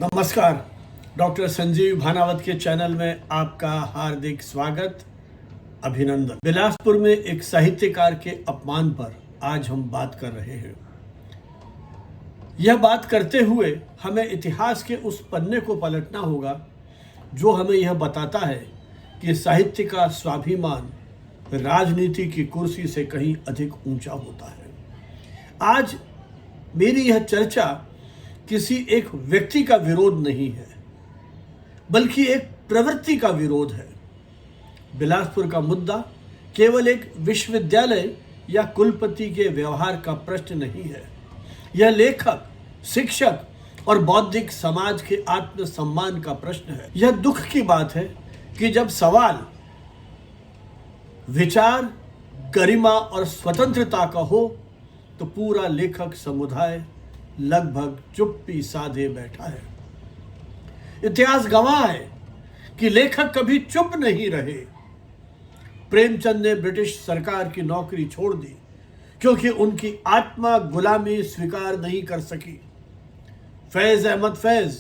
नमस्कार। डॉक्टर संजीव भानावत के चैनल में आपका हार्दिक स्वागत, अभिनंदन। बिलासपुर में एक साहित्यकार के अपमान पर आज हम बात कर रहे हैं। यह बात करते हुए हमें इतिहास के उस पन्ने को पलटना होगा जो हमें यह बताता है कि साहित्य का स्वाभिमान राजनीति की कुर्सी से कहीं अधिक ऊंचा होता है। आज मेरी यह चर्चा किसी एक व्यक्ति का विरोध नहीं है, बल्कि एक प्रवृत्ति का विरोध है। बिलासपुर का मुद्दा केवल एक विश्वविद्यालय या कुलपति के व्यवहार का प्रश्न नहीं है। यह लेखक, शिक्षक और बौद्धिक समाज के आत्मसम्मान का प्रश्न है। यह दुख की बात है कि जब सवाल विचार, गरिमा और स्वतंत्रता का हो तो पूरा लेखक समुदाय लगभग चुप्पी साधे बैठा है। इतिहास गवाह है कि लेखक कभी चुप नहीं रहे। प्रेमचंद ने ब्रिटिश सरकार की नौकरी छोड़ दी क्योंकि उनकी आत्मा गुलामी स्वीकार नहीं कर सकी। फैज अहमद फैज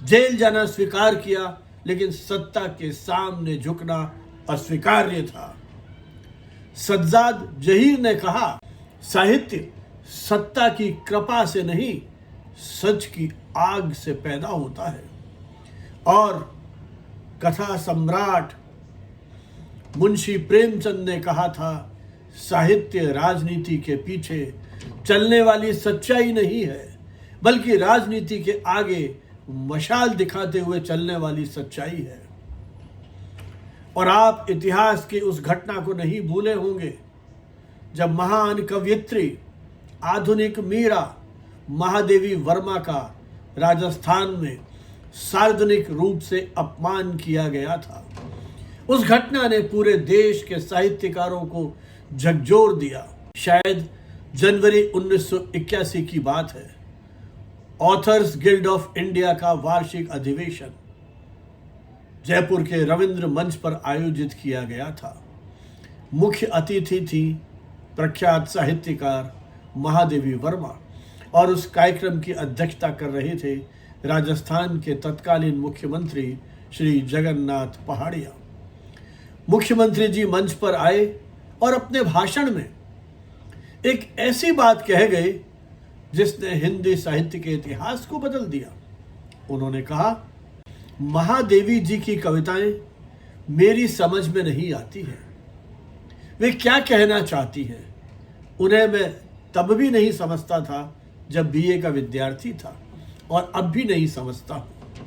जेल जाना स्वीकार किया, लेकिन सत्ता के सामने झुकना अस्वीकार्य था। सज्जाद जहीर ने कहा, साहित्य सत्ता की कृपा से नहीं, सच की आग से पैदा होता है। और कथा सम्राट मुंशी प्रेमचंद ने कहा था, साहित्य राजनीति के पीछे चलने वाली सच्चाई नहीं है, बल्कि राजनीति के आगे मशाल दिखाते हुए चलने वाली सच्चाई है। और आप इतिहास की उस घटना को नहीं भूले होंगे जब महान कवयित्री आधुनिक मीरा महादेवी वर्मा का राजस्थान में सार्वजनिक रूप से अपमान किया गया था। उस घटना ने पूरे देश के साहित्यकारों को झकझोर दिया। शायद जनवरी 1981 की बात है। ऑथर्स गिल्ड ऑफ इंडिया का वार्षिक अधिवेशन जयपुर के रविंद्र मंच पर आयोजित किया गया था। मुख्य अतिथि थी प्रख्यात साहित्यकार महादेवी वर्मा और उस कार्यक्रम की अध्यक्षता कर रहे थे राजस्थान के तत्कालीन मुख्यमंत्री श्री जगन्नाथ पहाड़िया। मुख्यमंत्री जी मंच पर आए और अपने भाषण में एक ऐसी बात कह गए जिसने हिंदी साहित्य के इतिहास को बदल दिया। उन्होंने कहा, महादेवी जी की कविताएं मेरी समझ में नहीं आती हैं। वे क्या कहना चाहती हैं उन्हें मैं तब भी नहीं समझता था जब बीए का विद्यार्थी था, और अब भी नहीं समझता हूं।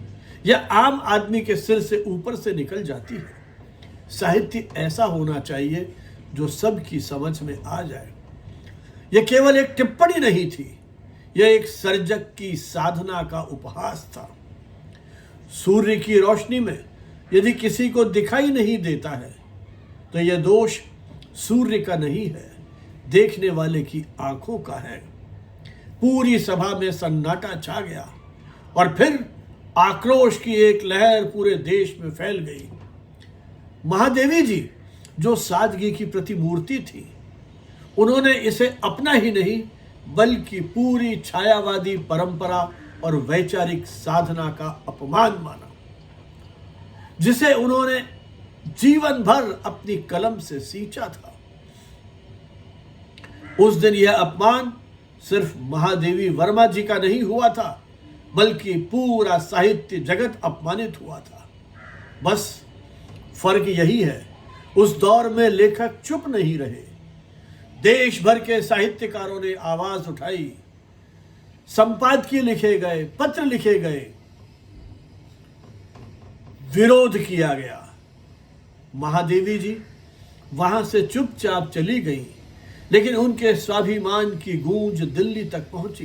यह आम आदमी के सिर से ऊपर से निकल जाती है। साहित्य ऐसा होना चाहिए जो सबकी समझ में आ जाए। यह केवल एक टिप्पणी नहीं थी, यह एक सर्जक की साधना का उपहास था। सूर्य की रोशनी में यदि किसी को दिखाई नहीं देता है तो यह दोष सूर्य का नहीं है, देखने वाले की आंखों का है। पूरी सभा में सन्नाटा छा गया और फिर आक्रोश की एक लहर पूरे देश में फैल गई। महादेवी जी जो सादगी की प्रतिमूर्ति थी, उन्होंने इसे अपना ही नहीं बल्कि पूरी छायावादी परंपरा और वैचारिक साधना का अपमान माना, जिसे उन्होंने जीवन भर अपनी कलम से सींचा था। उस दिन यह अपमान सिर्फ महादेवी वर्मा जी का नहीं हुआ था, बल्कि पूरा साहित्य जगत अपमानित हुआ था। बस फर्क यही है, उस दौर में लेखक चुप नहीं रहे। देश भर के साहित्यकारों ने आवाज उठाई, संपादकीय लिखे गए, पत्र लिखे गए, विरोध किया गया। महादेवी जी वहां से चुपचाप चली गई, लेकिन उनके स्वाभिमान की गूंज दिल्ली तक पहुंची।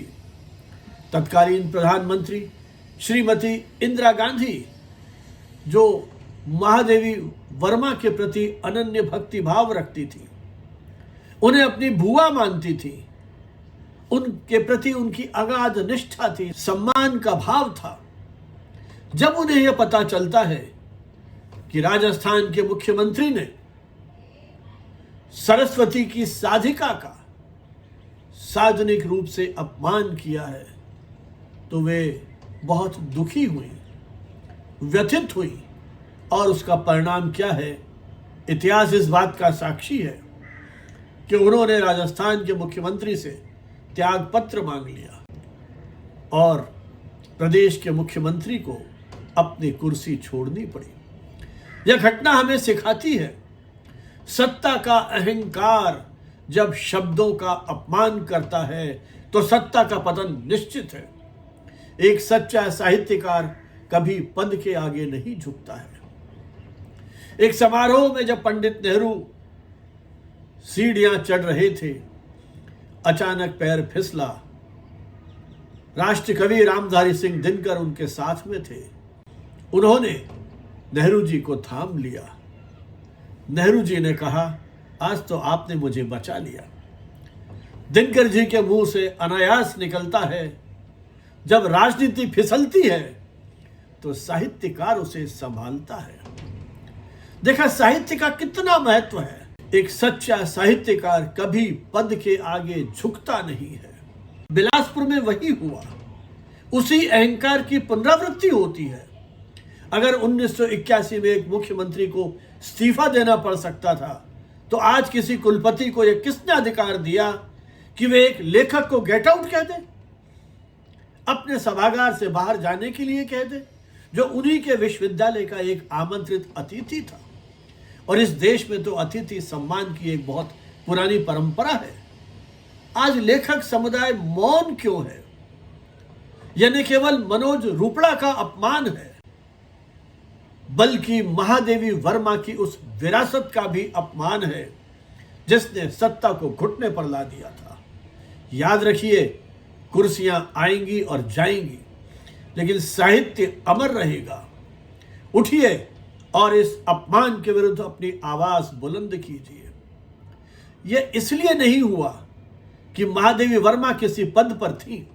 तत्कालीन प्रधानमंत्री श्रीमती इंदिरा गांधी, जो महादेवी वर्मा के प्रति अनन्य भक्ति भाव रखती थी, उन्हें अपनी बुआ मानती थी, उनके प्रति उनकी अगाध निष्ठा थी, सम्मान का भाव था। जब उन्हें यह पता चलता है कि राजस्थान के मुख्यमंत्री ने सरस्वती की साधिका का सार्वजनिक रूप से अपमान किया है, तो वे बहुत दुखी हुई, व्यथित हुई, और उसका परिणाम क्या है? इतिहास इस बात का साक्षी है कि उन्होंने राजस्थान के मुख्यमंत्री से त्याग पत्र मांग लिया और प्रदेश के मुख्यमंत्री को अपनी कुर्सी छोड़नी पड़ी। यह घटना हमें सिखाती है, सत्ता का अहंकार जब शब्दों का अपमान करता है तो सत्ता का पतन निश्चित है। एक सच्चा साहित्यकार कभी पद के आगे नहीं झुकता है। एक समारोह में जब पंडित नेहरू सीढ़ियां चढ़ रहे थे, अचानक पैर फिसला। राष्ट्र कवि रामधारी सिंह दिनकर उनके साथ में थे। उन्होंने नेहरू जी को थाम लिया। नेहरू जी ने कहा, आज तो आपने मुझे बचा लिया। दिनकर जी के मुंह से अनायास निकलता है, जब राजनीति फिसलती है तो साहित्यकार उसे संभालता है। देखा साहित्य का कितना महत्व है। एक सच्चा साहित्यकार कभी पद के आगे झुकता नहीं है। बिलासपुर में वही हुआ। उसी अहंकार की पुनरावृत्ति होती है। अगर 1981 में एक मुख्यमंत्री को इस्तीफा देना पड़ सकता था, तो आज किसी कुलपति को यह किसने अधिकार दिया कि वे एक लेखक को गेट आउट कह दे, अपने सभागार से बाहर जाने के लिए कह दे, जो उन्हीं के विश्वविद्यालय का एक आमंत्रित अतिथि था। और इस देश में तो अतिथि सम्मान की एक बहुत पुरानी परंपरा है। आज लेखक समुदाय मौन क्यों है? यह न केवल मनोज रूपड़ा का अपमान है, बल्कि महादेवी वर्मा की उस विरासत का भी अपमान है जिसने सत्ता को घुटने पर ला दिया था। याद रखिए, कुर्सियां आएंगी और जाएंगी, लेकिन साहित्य अमर रहेगा। उठिए और इस अपमान के विरुद्ध अपनी आवाज बुलंद कीजिए। यह इसलिए नहीं हुआ कि महादेवी वर्मा किसी पद पर थी,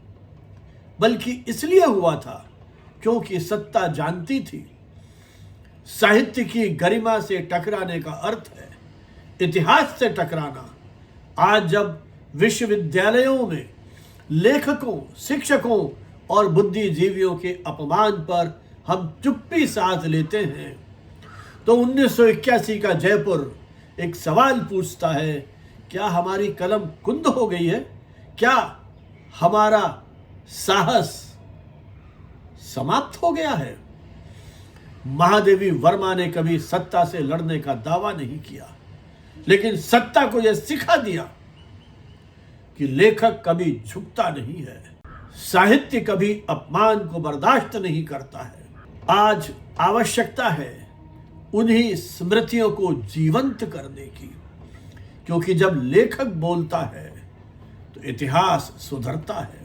बल्कि इसलिए हुआ था क्योंकि सत्ता जानती थी साहित्य की गरिमा से टकराने का अर्थ है इतिहास से टकराना। आज जब विश्वविद्यालयों में लेखकों, शिक्षकों और बुद्धिजीवियों के अपमान पर हम चुप्पी साध लेते हैं, तो 1981 का जयपुर एक सवाल पूछता है, क्या हमारी कलम कुंद हो गई है? क्या हमारा साहस समाप्त हो गया है? महादेवी वर्मा ने कभी सत्ता से लड़ने का दावा नहीं किया, लेकिन सत्ता को यह सिखा दिया कि लेखक कभी झुकता नहीं है, साहित्य कभी अपमान को बर्दाश्त नहीं करता है। आज आवश्यकता है उन्हीं स्मृतियों को जीवंत करने की, क्योंकि जब लेखक बोलता है तो इतिहास सुधरता है।